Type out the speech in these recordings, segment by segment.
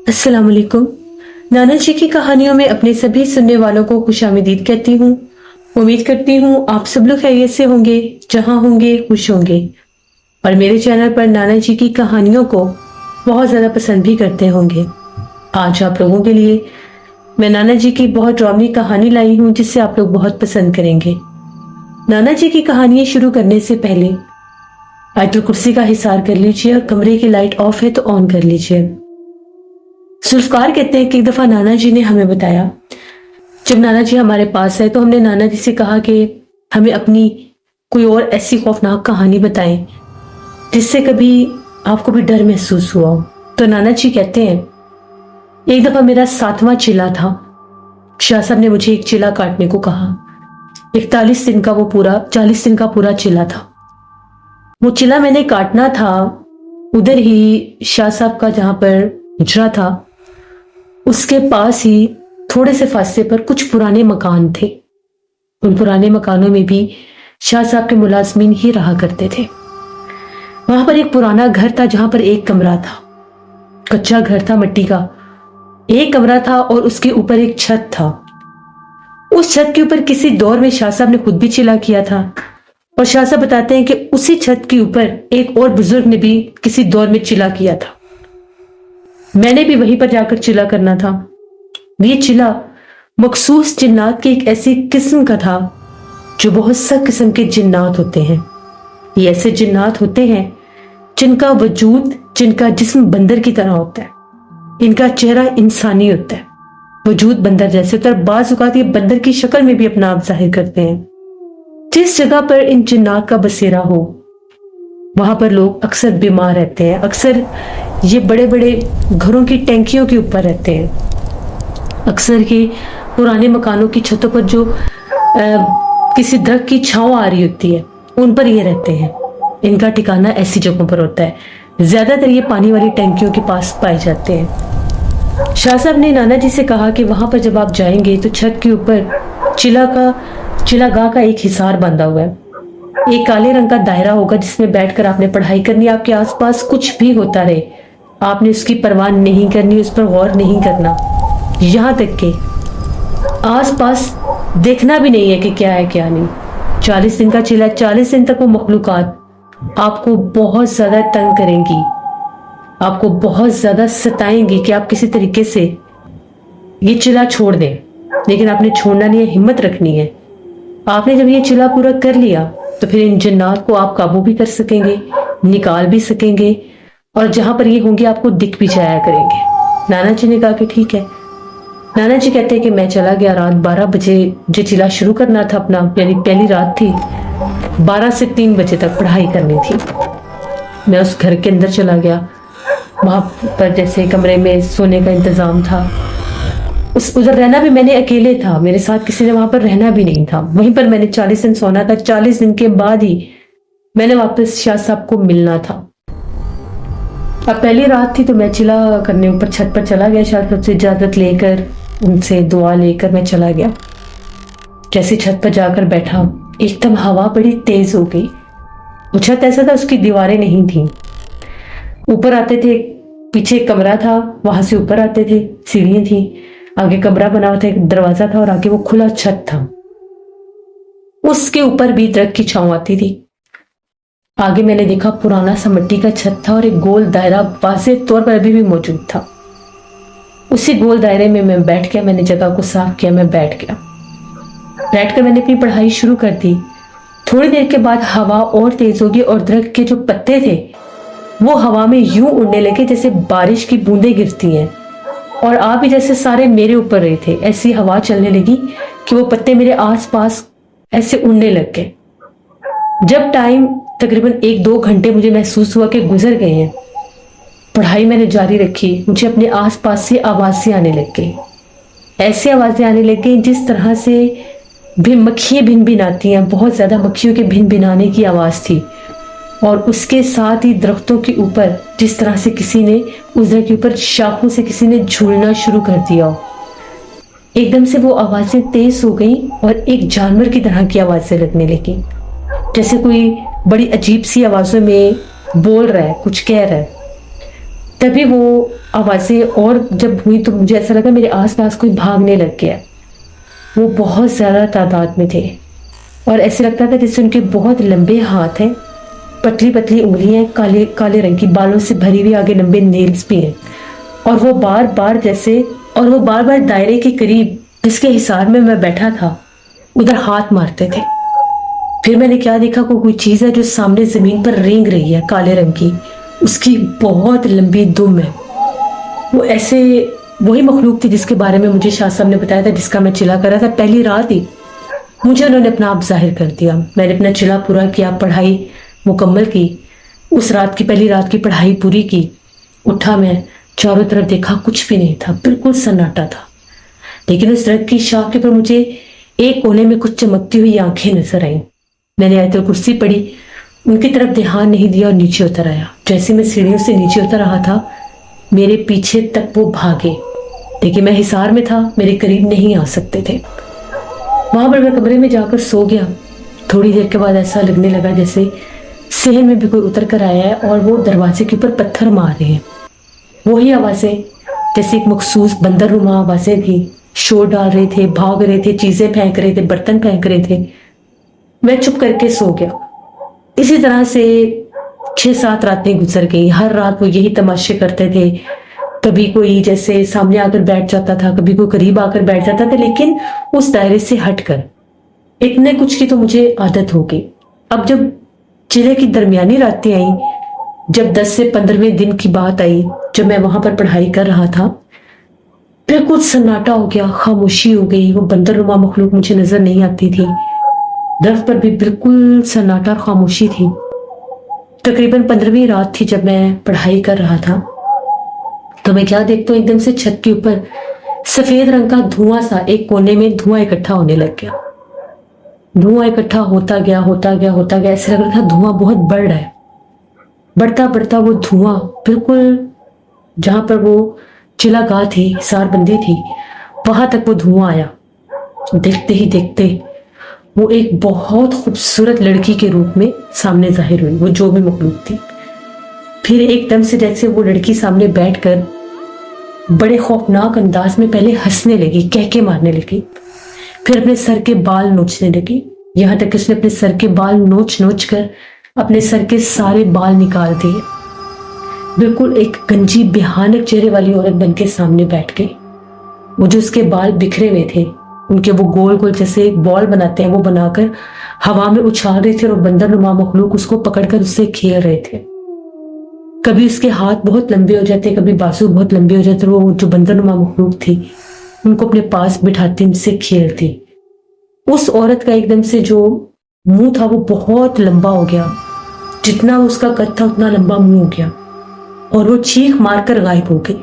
अस्सलाम वालेकुम। नाना जी की कहानियों में अपने सभी सुनने वालों को खुशामदीद कहती हूँ। उम्मीद करती हूँ आप सब लोग खैरियत से होंगे, जहाँ होंगे खुश होंगे और मेरे चैनल पर नाना जी की कहानियों को बहुत ज़्यादा पसंद भी करते होंगे। आज आप लोगों के लिए मैं नाना जी की बहुत ड्रामी कहानी लाई हूँ जिसे आप लोग बहुत पसंद करेंगे। नाना जी की कहानियाँ शुरू करने से पहले आयतुल कुर्सी का हिसार कर लीजिए और कमरे की लाइट ऑफ है तो ऑन कर लीजिए। जुल्फकार कहते हैं कि एक दफा नाना जी ने हमें बताया, जब नाना जी हमारे पास आए तो हमने नाना जी से कहा कि हमें अपनी कोई और ऐसी खौफनाक कहानी बताएं जिससे कभी आपको भी डर महसूस हुआ हो। तो नाना जी कहते हैं, एक दफा मेरा 7वां चिल्ला था। शाह साहब ने मुझे एक चिल्ला काटने को कहा। 41 दिन का वो पूरा 40 दिन का पूरा चिल्ला था। वो चिल्ला मैंने काटना था। उधर ही शाह साहब का जहां पर हुजरा था उसके पास ही थोड़े से फासले पर कुछ पुराने मकान थे। उन पुराने मकानों में भी शाह साहब के मुलाजमीन ही रहा करते थे। वहां पर एक पुराना घर था जहां पर एक कमरा था, कच्चा घर था, मिट्टी का एक कमरा था और उसके ऊपर एक छत था। उस छत के ऊपर किसी दौर में शाह साहब ने खुद भी चिल्ला किया था और शाह साहब बताते हैं कि उसी छत के ऊपर एक और बुजुर्ग ने भी किसी दौर में चिल्ला किया था। मैंने भी वहीं पर जाकर चिल्ला करना था। ये चिल्ला मखसूस जिन्नात की एक ऐसी किस्म का था जो बहुत सख्त किस्म के जिन्नात होते हैं। ये ऐसे जिन्नात होते हैं जिनका वजूद, जिनका जिस्म बंदर की तरह होता है, इनका चेहरा इंसानी होता है, वजूद बंदर जैसे होता है। बाज़ औक़ात ये बंदर की शक्ल में भी अपना आप जाहिर करते हैं। जिस जगह पर इन जिन्नात का बसेरा हो वहां पर लोग अक्सर बीमार रहते हैं। अक्सर ये बड़े बड़े घरों की टैंकियों के ऊपर रहते हैं। अक्सर ये पुराने मकानों की छतों पर जो किसी दरख्त की छांव आ रही होती है उन पर ये रहते हैं। इनका ठिकाना ऐसी जगहों पर होता है। ज्यादातर ये पानी वाली टैंकियों के पास पाए जाते हैं। शाह साहब ने नाना जी से कहा कि वहां पर जब आप जाएंगे तो छत के ऊपर चिलागाह का एक हिसार बंधा हुआ है। एक काले रंग का दायरा होगा जिसमें बैठकर आपने पढ़ाई करनी। आपके आसपास कुछ भी होता रहे आपने उसकी परवाह नहीं करनी, उस पर गौर नहीं करना, यहां तक कि आसपास देखना भी नहीं है कि क्या है क्या नहीं। 40 दिन का चिल्ला, 40 दिन तक वो मखलूकात आपको बहुत ज्यादा तंग करेंगी, आपको बहुत ज्यादा सताएंगी कि आप किसी तरीके से ये चिल्ला छोड़ दें। लेकिन आपने छोड़ना नहीं है, हिम्मत रखनी है। आपने जब ये चिल्ला पूरा कर लिया तो फिर इन जिन्नात को आप काबू भी कर सकेंगे, निकाल भी सकेंगे और जहां पर ये होंगे आपको दिख भी जाया करेंगे। नाना जी ने कहा कि ठीक है। नाना जी कहते हैं कि मैं चला गया। रात 12 बजे जो चिल्ला शुरू करना था अपना, यानी पहली रात थी, 12 से 3 बजे तक पढ़ाई करनी थी। मैं उस घर के अंदर चला गया। वहां पर जैसे कमरे में सोने का इंतजाम था, उधर रहना भी मैंने अकेले था, मेरे साथ किसी ने वहां पर रहना भी नहीं था। वहीं पर मैंने 40 दिन सोना था। 40 दिन के बाद ही मैंने वापस शाह साहब को मिलना था। अब पहली रात थी तो मैं चिल्ला करने ऊपर छत पर चला गया। शाह साहब से इजाजत लेकर, उनसे दुआ लेकर मैं चला गया। जैसे छत पर जाकर बैठा, एकदम हवा बड़ी तेज हो गई। वो छत ऐसा था उसकी दीवारें नहीं थी। ऊपर आते थे, पीछे एक कमरा था, वहां से ऊपर आते थे, सीढ़ियां थी, आगे कमरा बना हुआ था, एक दरवाजा था और आगे वो खुला छत था। उसके ऊपर भी दरख्त की छांव आती थी। आगे मैंने देखा पुराना सा मिट्टी का छत था और एक गोल दायरा वाज़ेह तौर पर अभी भी मौजूद था। उसी गोल दायरे में मैं बैठ गया। मैंने जगह को साफ किया, मैं बैठ गया। बैठकर मैंने अपनी पढ़ाई शुरू कर दी। थोड़ी देर के बाद हवा और तेज होगी और दरख्त के जो पत्ते थे वो हवा में यूं उड़ने लगे जैसे बारिश की बूंदें गिरती हैं और आप भी जैसे सारे मेरे ऊपर रहे थे। ऐसी हवा चलने लगी कि वो पत्ते मेरे आसपास ऐसे उड़ने लग गए। जब टाइम तकरीबन 1-2 घंटे मुझे महसूस हुआ कि गुजर गए हैं, पढ़ाई मैंने जारी रखी। मुझे अपने आसपास से आवाजें आने लग गई। ऐसी आवाजें आने लग गई जिस तरह से मक्खियां भिन भिनाती हैं, बहुत ज्यादा मक्खियों के भिन भिनाने की आवाज थी। और उसके साथ ही दरख्तों के ऊपर जिस तरह से किसी ने उस दरख्त के ऊपर शाखों से किसी ने झूलना शुरू कर दिया। एकदम से वो आवाजें तेज हो गई और एक जानवर की तरह की आवाजें लगने लगी, जैसे कोई बड़ी अजीब सी आवाजों में बोल रहा है, कुछ कह रहा है। तभी वो आवाज़ें और जब हुई तो मुझे ऐसा लगा मेरे आसपास कोई भागने लग गया। वो बहुत ज़्यादा तादाद में थे और ऐसे लगता था जैसे उनके बहुत लंबे हाथ हैं, पतली पतली उंगलियां, काले काले रंग की बालों से भरी हुई, आगे लंबे नेल्स भी हैं। और वो बार बार दायरे के करीब जिसके हिसार में मैं बैठा था उधर हाथ मारते थे। फिर मैंने क्या देखा, कोई चीज़ है जो सामने जमीन पर रेंग रही है, काले रंग की, उसकी बहुत लंबी दुम है। वो ऐसे वही मखलूक थी जिसके बारे में मुझे शाह साहब ने बताया था, जिसका मैं चिल्ला कर रहा था। पहली रात ही मुझे उन्होंने अपना आप जाहिर कर दिया। मैंने अपना चिल्ला पूरा किया, पढ़ाई मुकम्मल की। उस रात की, पहली रात की पढ़ाई पूरी की। उठा मैं, चारों तरफ देखा, कुछ भी नहीं था, बिल्कुल सन्नाटा था। लेकिन उस दरख्त की शाख के ऊपर मुझे एक कोने में कुछ चमकती हुई आंखें नजर आई। मैंने आयतुल कुर्सी पढ़ी, उनकी तरफ ध्यान नहीं दिया और नीचे उतर आया। जैसे मैं सीढ़ियों से नीचे उतर रहा था, मेरे पीछे तक वो भागे, लेकिन मैं हिसार में था, मेरे करीब नहीं आ सकते थे। वहां पर मैं कमरे में जाकर सो गया। थोड़ी देर के बाद ऐसा लगने लगा जैसे सहन में भी कोई उतर कर आया है और वो दरवाजे के ऊपर पत्थर मार रहे हैं। वही आवाजें, जैसे एक मखसूस बंदरनुमा आवाजें थी, शोर डाल रहे थे, भाग रहे थे, चीजें फेंक रहे थे, बर्तन फेंक रहे थे। मैं चुप करके सो गया। इसी तरह से 6-7 रातें गुजर गई। हर रात वो यही तमाशे करते थे। कभी कोई जैसे सामने आकर बैठ जाता था, कभी कोई करीब आकर बैठ जाता था, लेकिन उस दायरे से हटकर। इतने कुछ की तो मुझे आदत हो गई। अब जब चिले की दरमियानी रातें आई, जब 10 से 15वें दिन की बात आई, जब मैं वहां पर पढ़ाई कर रहा था, बिल्कुल सन्नाटा हो गया, खामोशी हो गई। वो बंदरनुमा मखलूक मुझे नजर नहीं आती थी। दरख्त पर भी बिल्कुल सन्नाटा और खामोशी थी। तकरीबन 15वीं रात थी जब मैं पढ़ाई कर रहा था। तो मैं क्या देखता हूँ, एकदम से छत के ऊपर सफेद रंग का धुआं सा, एक कोने में धुआं इकट्ठा होने लग गया। धुआं इकट्ठा होता गया, होता गया, होता गया। ऐसे लग रहा था धुआं बहुत बढ़ रहा है। बढ़ता बढ़ता वो धुआं बिल्कुल जहां पर वो चिलागाह थी, हिसारबंदी थी, वहां तक वो धुआं आया। देखते ही देखते वो एक बहुत खूबसूरत लड़की के रूप में सामने जाहिर हुई, वो जो भी मखलूक थी। फिर एकदम से जैसे वो लड़की सामने बैठकर बड़े खौफनाक अंदाज में पहले हंसने लगी, कहके मारने लगी, फिर अपने सर के बाल नोचने लगी। यहां तक कि उसने अपने सर के बाल नोच नोच कर अपने सर के सारे बाल निकाल दिए। बिल्कुल एक गंजी भयानक चेहरे वाली औरत बन के सामने बैठ गई। वो जो उसके बाल बिखरे हुए थे, उनके वो गोल गोल जैसे एक बॉल बनाते हैं, वो बनाकर हवा में उछाल रहे थे और बंदरनुमा मखलूक उसको पकड़कर उससे खेल रहे थे। कभी उसके हाथ बहुत लंबे हो जाते, कभी बाजू बहुत लंबे हो जाते। वो जो बंदरनुमा मखलूक थी उनको अपने पास बिठाती, उनसे खेलती। उस औरत का एकदम से जो मुंह था वो बहुत लंबा हो गया, जितना उसका कद था उतना लंबा मुंह हो गया, और वो चीख मारकर गायब हो गई।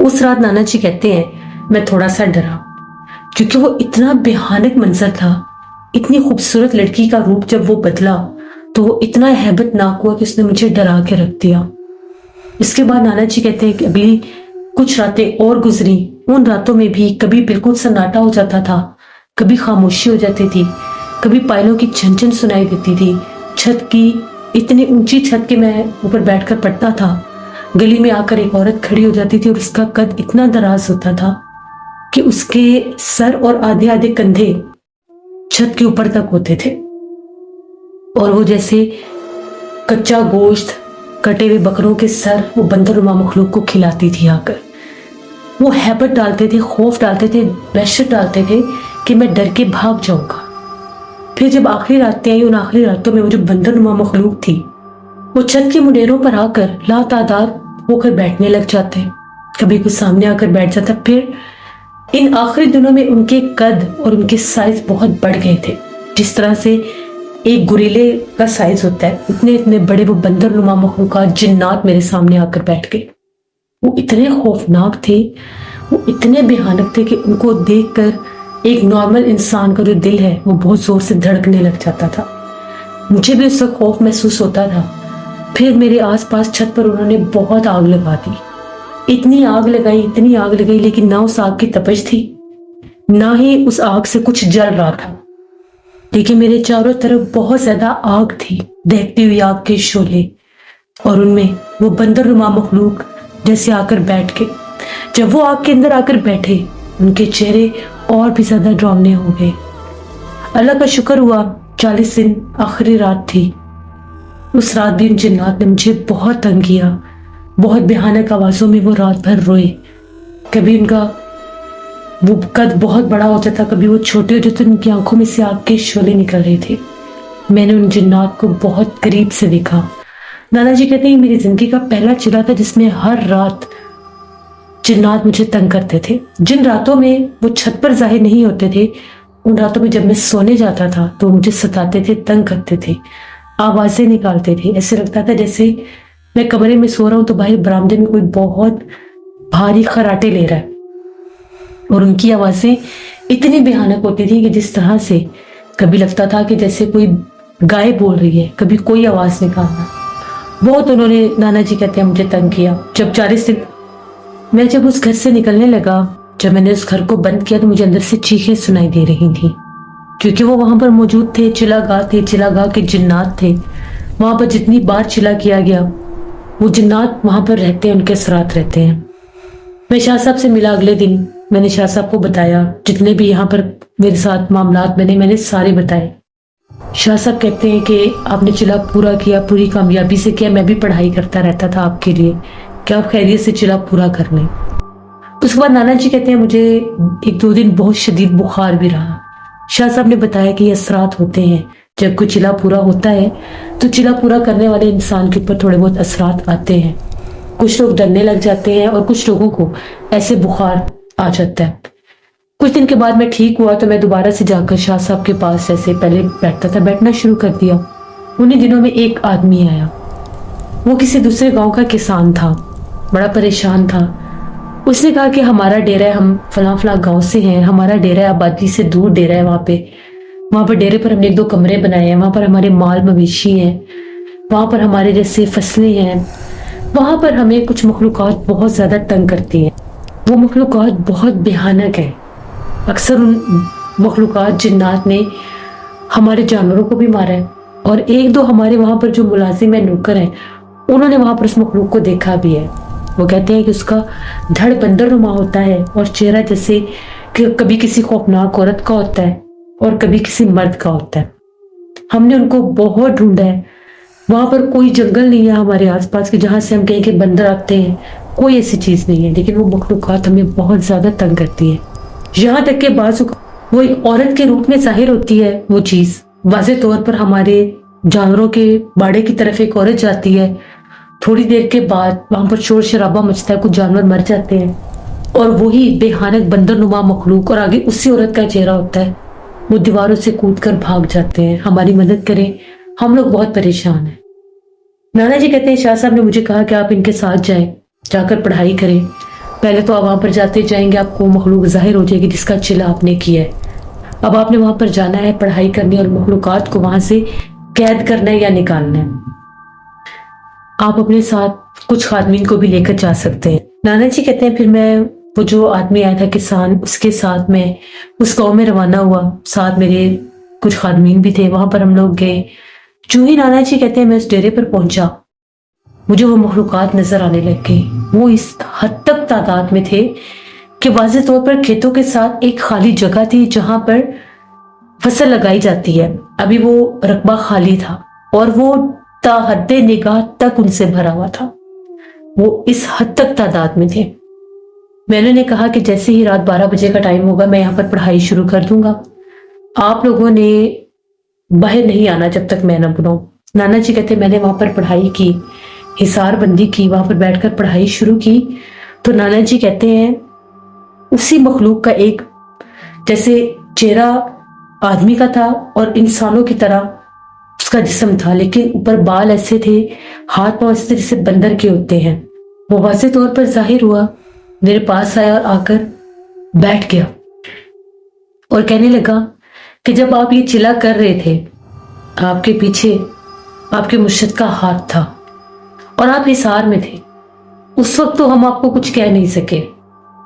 उस रात नाना जी कहते हैं मैं थोड़ा सा डरा, क्योंकि वो इतना भयानक मंजर था। इतनी खूबसूरत लड़की का रूप जब वो बदला तो वो इतना हैबतनाक हुआ कि उसने मुझे डरा के रख दिया। इसके बाद नाना जी कहते हैं कि अगली कुछ रातें और गुजरी। उन रातों में भी कभी बिल्कुल सन्नाटा हो जाता था, कभी खामोशी हो जाती थी, कभी पायलों की झनझन सुनाई देती थी। छत की, इतनी ऊंची छत के मैं ऊपर बैठकर पढ़ता था। गली में आकर एक औरत खड़ी हो जाती थी और उसका कद इतना दराज होता था कि उसके सर और आधे आधे कंधे छत के ऊपर तक होते थे, और वो जैसे कच्चा गोश्त, कटे हुए बकरों के सर वो बंदरनुमा मखलूक को खिलाती थी आकर। वो हैबत डालते थे, खौफ डालते थे, दहशत डालते थे कि मैं डर के भाग जाऊंगा। फिर जब आखिरी रातें आई, उन आखिरी रातों में वो जो बंदरनुमा मखलूक थी वो छत की मुंडेरों पर आकर लातादार होकर बैठने लग जाते। कभी कुछ सामने आकर बैठ जाता। फिर इन आखिरी दिनों में उनके कद और उनके साइज बहुत बढ़ गए थे। जिस तरह से एक गुरीले का साइज होता है, इतने इतने बड़े वो बंदरनुमा मखलूकात, जिन्नात मेरे सामने आकर बैठ गए। वो इतने खौफनाक थे, वो इतने भयानक थे कि उनको देखकर एक नॉर्मल इंसान का जो दिल है वो बहुत जोर से धड़कने लग जाता था। मुझे भी उसका खौफ महसूस होता था। फिर मेरे आसपास छत पर उन्होंने बहुत आग लगा दी, इतनी आग लगाई, इतनी आग लगाई, लेकिन ना उस आग की तपश थी, ना ही उस आग से कुछ जल रहा था। लेकिन मेरे चारों तरफ बहुत ज्यादा आग थी, दहकती हुई आग के शोले, और उनमें वो बंदर नुमा मखलूक जैसे आकर बैठ गए। जब वो आग के अंदर आकर बैठे, उनके चेहरे और भी ज्यादा डरावने हो गए। अल्लाह का शुक्र हुआ 40 दिन आखिरी रात थी। उस रात भी उन जिन्नात ने मुझे बहुत तंग किया। बहुत भयानक आवाजों में वो रात भर रोए। कभी उनका वो कद बहुत बड़ा होता था, कभी वो छोटे होते थे, उनकी आंखों में से आग के शोले निकल रहे थे। मैंने उन जिन्नात को बहुत करीब से देखा। नाना जी कहते हैं मेरी जिंदगी का पहला चिल्ला था जिसमें हर रात जिन्नात मुझे तंग करते थे। जिन रातों में वो छत पर जाहिर नहीं होते थे, उन रातों में जब मैं सोने जाता था तो मुझे सताते थे, तंग करते थे, आवाजें निकालते थे। ऐसे लगता था जैसे मैं कमरे में सो रहा हूं तो बाहर बरामदे में कोई बहुत भारी खराटे ले रहा है। और उनकी आवाजें इतनी भयानक होती थी कि जिस तरह से कभी लगता था कि जैसे कोई गाय बोल रही है, कभी कोई आवाज निकालना। बहुत उन्होंने, नाना जी कहते हैं, मुझे तंग किया। जब 40 दिन मैं जब उस घर से निकलने लगा, जब मैंने उस घर को बंद किया तो मुझे अंदर से चीखें सुनाई दे रही थी, क्योंकि वो वहां पर मौजूद थे। चिलागाह के जिन्नात थे। वहां पर जितनी बार चिल्ला किया गया, वो जिन्नात वहां पर रहते हैं, उनके असरात रहते हैं। मैं शाह साहब से मिला अगले दिन। मैंने शाह साहब को बताया जितने भी यहाँ पर मेरे साथ मामलात बने, मैंने सारे बताए। शाह साहब कहते हैं कि आपने चिल्ला पूरा किया, पूरी कामयाबी से किया। मैं भी पढ़ाई करता रहता था आपके लिए कि आप खैरियत से चिल्ला पूरा कर लें। उसके बाद नाना जी कहते हैं मुझे 1-2 दिन बहुत शदीद बुखार भी रहा। शाह साहब ने बताया कि ये असरात होते हैं, जब कोई चिल्ला पूरा होता है तो चिल्ला पूरा करने वाले इंसान के ऊपर थोड़े बहुत असरात आते हैं। कुछ लोग डरने लग जाते हैं और कुछ लोगों को ऐसे बुखार आ जाता है। कुछ दिन के बाद मैं ठीक हुआ तो मैं दोबारा से जाकर शाह साहब के पास जैसे पहले बैठता था, बैठना शुरू कर दिया। उन्हीं दिनों में एक आदमी आया। वो किसी दूसरे गांव का किसान था, बड़ा परेशान था। उसने कहा कि हमारा डेरा है, हम फलां फलां गांव से हैं, हमारा डेरा है, आबादी से दूर डेरा है। वहां पर डेरे पर हमने 1-2 कमरे बनाए हैं, वहां पर हमारे माल मवेशी हैं, वहां पर हमारे जैसे फसलें हैं। वहां पर हमें कुछ मखलूकात बहुत ज्यादा तंग करती हैं। वो मखलूकात बहुत भयानक है। अक्सर उन मखलूकात जिन्नात ने हमारे जानवरों को भी मारा है। और 1-2 हमारे वहां पर जो मुलाजिम है, नौकर हैं, उन्होंने वहां पर उस मखलूक को देखा भी है। वो कहते हैं कि उसका धड़ बंदर नुमा होता है और चेहरा जैसे कि कभी किसी खौफनाक औरत का होता है और कभी किसी मर्द का होता है। हमने उनको बहुत ढूंढा है। वहां पर कोई जंगल नहीं है हमारे आसपास कि जहां से हम कहें कि बंदर आते हैं, कोई ऐसी चीज नहीं है। लेकिन वो मखलूकात हमें बहुत ज्यादा तंग करती है। यहाँ तक के बाजू वो एक औरत के रूप में जाहिर होती है। वो चीज वाज़ेह तौर पर हमारे जानवरों के बाड़े की तरफ एक औरत जाती है, थोड़ी देर के बाद वहां पर शोर शराबा मचता है, कुछ जानवर मर जाते हैं और वही बेहानक बंदर नुमा मखलूक और आगे उसी औरत का चेहरा होता है। वो दीवारों से कूद कर भाग जाते हैं। हमारी मदद करें, हम लोग बहुत परेशान हैं। नाना जी कहते हैं शाह साहब ने मुझे कहा कि आप इनके साथ जाएं, जाकर पढ़ाई करें। पहले तो आप वहां पर जाते जाएंगे, आपको मखलूक जाहिर हो जाएगी जिसका चिल्ला आपने किया है। अब आपने वहां पर जाना है, पढ़ाई करनी और मखलूकात को वहां से कैद करना है या निकालना है। आप अपने साथ कुछ खादमीन को भी लेकर जा सकते हैं। नाना जी कहते हैं फिर मैं, वो जो आदमी आया था किसान, उसके साथ मैं उस गांव में रवाना हुआ। साथ मेरे कुछ खादमीन भी थे। वहां पर हम लोग गए। जो ही नाना जी कहते हैं मैं उस डेरे पर पहुंचा, मुझे वो मखलूकात नजर आने लग गई। वो इस हद तक तादाद में थे कि वाज़ेह तौर पर खेतों के साथ एक खाली जगह थी जहां पर फसल लगाई जाती है। अभी वो रकबा खाली था और वो हद्दे निगाह तक उनसे भरा हुआ था। वो इस हद तक तादाद में थे। मैंने उन्हें कहा कि जैसे ही रात 12 बजे का टाइम होगा मैं यहाँ पर पढ़ाई शुरू कर दूंगा। आप लोगों ने बाहर नहीं आना जब तक मैं न बुलाऊं। नाना जी कहते मैंने वहां पर पढ़ाई की, हिसार बंदी की, वहां पर बैठकर पढ़ाई शुरू की। तो नाना जी कहते हैं उसी मखलूक का एक जैसे चेहरा आदमी का था और इंसानों की तरह उसका जिस्म था, लेकिन ऊपर बाल ऐसे थे, हाथ पांव ऐसे थे जैसे बंदर के होते हैं। वो वाज़ेह तौर पर जाहिर हुआ, मेरे पास आया और आकर बैठ गया और कहने लगा कि जब आप ये चिल्ला कर रहे थे, आपके पीछे आपके मुर्शिद का हाथ था और आप हिसार में थे। उस वक्त तो हम आपको कुछ कह नहीं सके,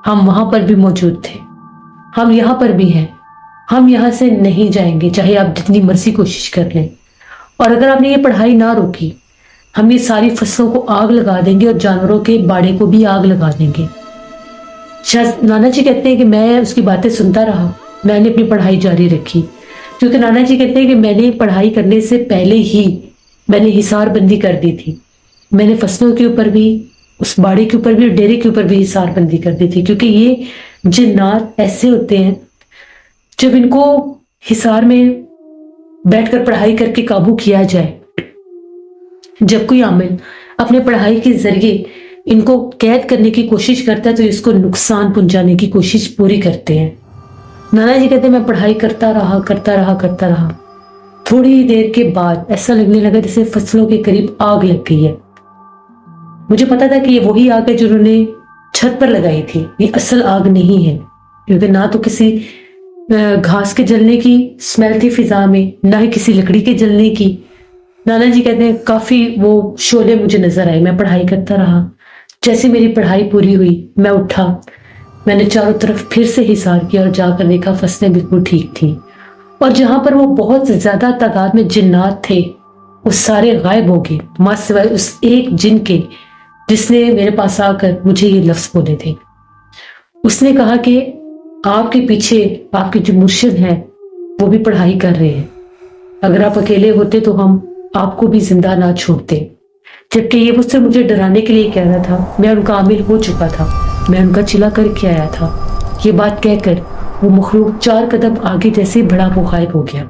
हम वहां पर भी मौजूद थे, हम यहां पर भी हैं, हम यहां से नहीं जाएंगे चाहे आप जितनी मर्जी कोशिश कर लें। और अगर आपने ये पढ़ाई ना रोकी हम ये सारी फसलों को आग लगा देंगे और जानवरों के बाड़े को भी आग लगा देंगे। नाना जी कहते हैं कि मैं उसकी बातें सुनता रहा, मैंने अपनी पढ़ाई जारी रखी, क्योंकि नाना जी कहते हैं कि मैंने पढ़ाई करने से पहले ही मैंने हिसार बंदी कर दी थी। मैंने फसलों के ऊपर भी, उस बाड़े के ऊपर भी, डेरे के ऊपर भी हिसार बंदी कर दी थी, क्योंकि ये जिन्नात ऐसे होते हैं जब इनको हिसार में बैठकर पढ़ाई करके काबू किया जाए, जब कोई आमिल अपने पढ़ाई के जरिए इनको कैद करने की कोशिश करता है तो इसको नुकसान पहुंचाने की कोशिश पूरी करते हैं। नाना जी कहते हैं मैं पढ़ाई करता रहा। थोड़ी ही देर के बाद ऐसा लगने लगा जैसे फसलों के करीब आग लग गई है। मुझे पता था कि ये वही आग है जो उन्होंने छत पर लगाई थी, ये असल आग नहीं है, क्योंकि ना तो किसी घास के जलने की स्मेल थी फिजा में, ना ही किसी लकड़ी के जलने की। नाना जी कहते हैं काफी वो शोले मुझे नजर आए। मैं पढ़ाई करता रहा। जैसे मेरी पढ़ाई पूरी हुई, मैं उठा, मैंने चारों तरफ फिर से हिसार किया और जाकर देखा फसलें बिल्कुल ठीक थी, और जहां पर वो बहुत ज्यादा तादाद में जिन्नात थे वो सारे गायब हो गए, मां सिवाय उस एक जिन के जिसने मेरे पास आकर मुझे ये लफ्ज बोले थे। उसने कहा कि आपके पीछे आपके जो मुर्शिद हैं वो भी पढ़ाई कर रहे हैं, अगर आप अकेले होते तो हम आपको भी जिंदा ना छोड़ते। जबकि ये मुझसे मुझे डराने के लिए कह रहा था। मैं उनका आमिल हो चुका था, मैं उनका चिला करके आया था। ये बात कहकर वो मखलूक 4 कदम आगे जैसे ही बड़ा वो गायब हो गया।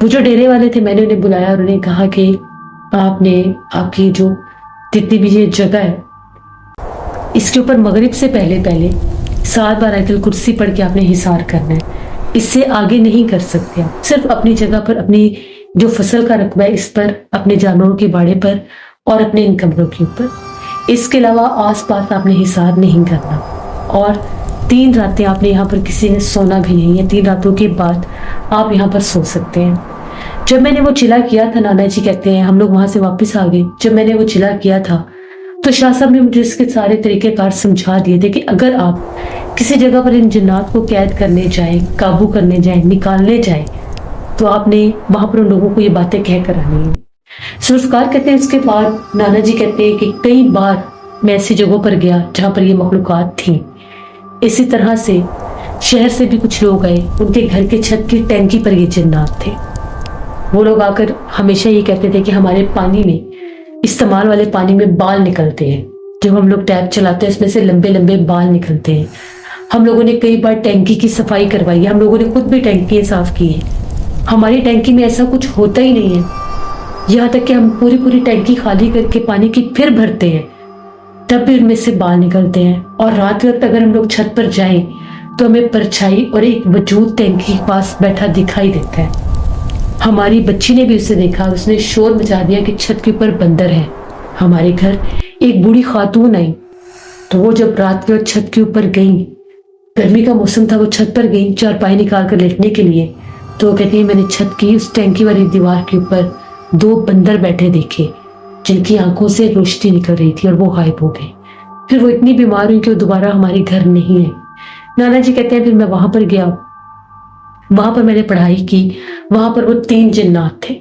वो जो डेरे वाले थे, मैंने उन्हें बुलाया और उन्हें कहा कि आपकी जो जितनी भी ये जगह है इसके ऊपर मगरिब से पहले 7 बार आयतुल कुर्सी पढ़ के आपने हिसार करना है, इससे आगे नहीं कर सकते आप। सिर्फ अपनी जगह पर, अपनी जो फसल का रकबा है इस पर, अपने जानवरों के बाड़े पर और अपने इन कमरों के ऊपर, इसके अलावा आसपास आपने हिसार नहीं करना। और 3 रातें आपने यहाँ पर किसी ने सोना भी नहीं है, 3 रातों के बाद आप यहाँ पर सो सकते हैं। जब मैंने वो चिला किया था, नाना जी कहते हैं हम लोग वहां से वापस आ गए, जब मैंने वो चिला किया था तो शाह साहब ने मुझे इसके सारे तरीकेकार समझा दिए थे कि अगर आप किसी जगह पर इन जिन्नात को कैद करने जाए, काबू करने जाए, निकालने जाए, तो आपने वहां पर उन लोगों को ये बातें कह कर आनी है। जुल्फकार कहते हैं इसके बाद नाना जी कहते हैं कि कई बार मैं ऐसी जगहों पर गया जहां पर ये मखलूकात थी। इसी तरह से शहर से भी कुछ लोग आए, उनके घर के छत की टैंकी पर ये जिन्नात थे। वो लोग आकर हमेशा ये कहते थे कि हमारे पानी में, इस्तेमाल वाले पानी में बाल निकलते हैं, जब हम लोग टैप चलाते हैं उसमें से लंबे लंबे बाल निकलते हैं। हम लोगों ने कई बार टैंकी की सफाई करवाई है, हम लोगों ने खुद भी टैंकी साफ की है। हमारी टैंकी में ऐसा कुछ होता ही नहीं है, यहाँ तक कि हम पूरी टैंकी खाली करके पानी की फिर भरते हैं, तब भी उनमें से बाल निकलते हैं। और रात वक्त अगर हम लोग छत पर जाएं तो हमें परछाई और एक वजूद टैंकी के पास बैठा दिखाई देता है। हमारी बच्ची ने भी उसे देखा, उसने शोर मचा दिया कि छत के ऊपर बंदर है। हमारे घर एक बूढ़ी खातून आई, तो वो जब रात के वक्त छत के ऊपर गई, गर्मी का मौसम था, वो छत पर गई चारपाई निकाल कर लेटने के लिए, तो वो कहती है मैंने छत की उस टैंकी वाली दीवार के ऊपर 2 बंदर बैठे देखे, जिनकी आंखों से रोशनी निकल रही थी और वो गायब हो गए। फिर वो इतनी बीमार हुई कि वो दोबारा हमारे घर नहीं है। नाना जी कहते हैं फिर मैं वहां पर गया, वहां पर मैंने पढ़ाई की। वहां पर वो 3 जिन्नात थे,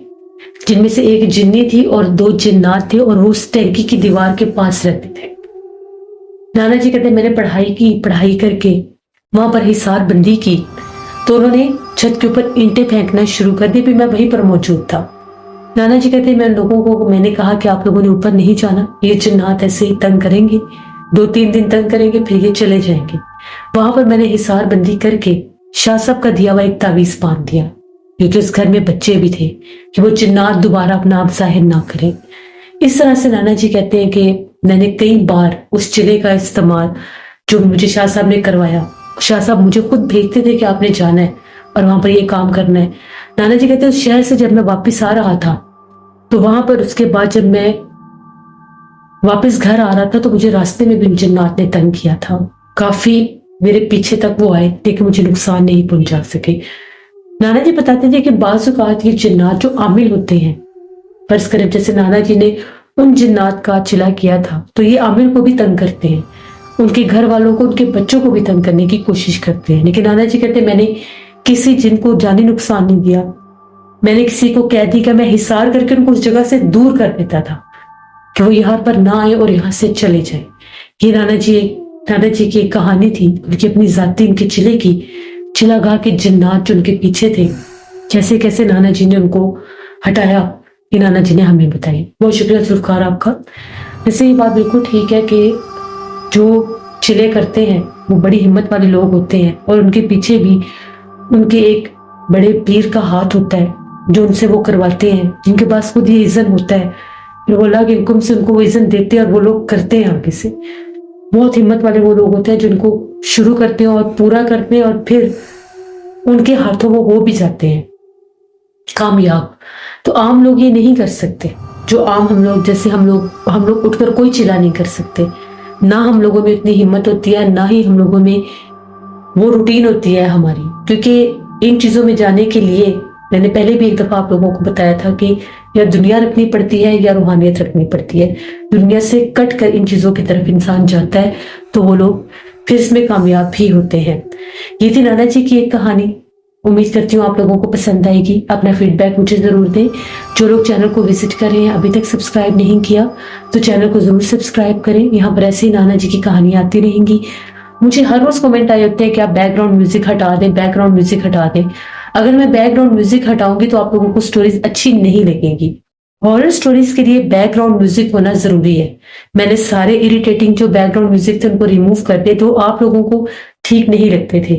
जिनमें से एक जिन्नी थी और 2 जिन्नात थे, और वो उस टैंकी की दीवार के पास रहते थे। नाना जी कहते हैं मैंने पढ़ाई की, पढ़ाई करके वहां पर हिसार बंदी की, तो उन्होंने छत के ऊपर ईंटें फेंकना शुरू कर दी, फिर मैं वहीं पर मौजूद था। नाना जी कहते हैं मैं लोगों को मैंने कहा कि आप लोगों ने ऊपर नहीं जाना, ये जिन्नात ऐसे ही तंग करेंगे, 2-3 दिन तंग करेंगे, फिर ये चले जाएंगे। वहां पर मैंने हिसार बंदी करके शाह साहब का दिया हुआ एक तावीज बांध दिया, क्योंकि उस घर में बच्चे भी थे, कि वो जिन्नात दोबारा अपना आप जाहिर ना करें। इस तरह से नाना जी कहते हैं कि मैंने कई बार उस चिले का इस्तेमाल जो मुझे शाह साहब ने करवाया, शाह साहब मुझे खुद भेजते थे कि आपने जाना है और वहां पर ये काम करना है। नाना जी कहते हैं उस शहर से जब मैं वापस आ रहा था, तो वहां पर उसके बाद जब मैं वापस घर आ रहा था, तो मुझे रास्ते में भी जिन्नात ने तंग किया था। काफी मेरे पीछे तक वो आए, लेकिन मुझे नुकसान नहीं पहुंचा सके। नाना जी बताते थे कि बाज़ औक़ात ये जिन्नात जो आमिल होते हैं, फर्ज करें जैसे नाना जी ने उन जिन्नात का चिला किया था, तो ये आमिल को भी तंग करते हैं, उनके घर वालों को, उनके बच्चों को भी तंग करने की कोशिश करते हैं। लेकिन नाना जी कहते मैंने किसी जिन को जानी नुकसान नहीं दिया, मैंने किसी को कह दी कि मैं हिसार करके उनको उस जगह से दूर कर देता था, कि वो यहाँ पर ना आए और यहाँ से चले जाए। ये नाना जी की एक कहानी थी, उनकी अपनी जाती उनके चिले की, चिलागाह के जिन्नात जो उनके पीछे थे, कैसे कैसे नाना जी ने उनको हटाया, ये नाना जी ने हमें बताई। बहुत शुक्रिया जुल्फकार आपका। वैसे ये बात बिल्कुल ठीक है कि जो चिले करते हैं वो बड़ी हिम्मत वाले लोग होते हैं और उनके पीछे भी उनके एक बड़े पीर का हाथ होता है जो उनसे वो करवाते हैं, जिनके पास खुद ये इज़्ज़त होता है, फिर वो अल्लाह के हुक्म से उनको वो इज़्ज़त देते हैं और वो लोग करते हैं आगे से। बहुत हिम्मत वाले वो लोग होते हैं जिनको शुरू करते हैं और पूरा करते हैं और फिर उनके हाथों वो हो भी जाते हैं कामयाब। तो आम लोग ये नहीं कर सकते, जो आम हम लोग जैसे हम लोग उठकर कोई चिल्ला नहीं कर सकते। ना हम लोगों में इतनी हिम्मत होती है, ना ही हम लोगों में वो रूटीन होती है हमारी, क्योंकि इन चीज़ों में जाने के लिए मैंने पहले भी एक दफ़ा आप लोगों को बताया था कि या दुनिया रखनी पड़ती है या रूहानियत रखनी पड़ती है। दुनिया से कट कर इन चीज़ों की तरफ इंसान जाता है तो वो लोग फिर इसमें कामयाब भी होते हैं। ये थी नाना जी की एक कहानी। उम्मीद करती हूँ आप लोगों को पसंद आएगी। अपना फीडबैक मुझे ज़रूर दें। जो लोग चैनल को विजिट कर रहे हैं, अभी तक सब्सक्राइब नहीं किया तो चैनल को ज़रूर सब्सक्राइब करें। यहाँ पर ऐसे ही नाना जी की कहानी आती रहेंगी। मुझे हर रोज़ कमेंट आए होते हैं कि आप बैकग्राउंड म्यूजिक हटा दें, बैकग्राउंड म्यूजिक हटा दें। अगर मैं बैकग्राउंड म्यूजिक हटाऊंगी तो आप लोगों को स्टोरीज अच्छी नहीं लगेंगी। हॉरर स्टोरीज के लिए बैकग्राउंड म्यूजिक होना जरूरी है। मैंने सारे इरिटेटिंग जो बैकग्राउंड म्यूजिक थे उनको रिमूव कर दिए, तो आप लोगों को ठीक नहीं लगते थे,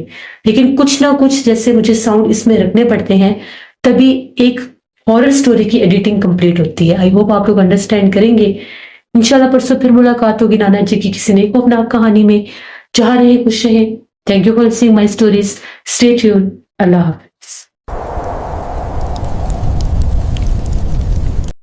लेकिन कुछ ना कुछ जैसे मुझे साउंड इसमें रखने पड़ते हैं, तभी एक हॉरर स्टोरी की एडिटिंग कंप्लीट होती है। आई होप आप लोग अंडरस्टैंड करेंगे। इंशाल्लाह परसों फिर मुलाकात होगी नाना जी की किसी नई खौफनाक कहानी में। जहां रहे खुश रहे। Thank you for seeing my stories. Stay tuned. अल्लाह हाफ़िज़।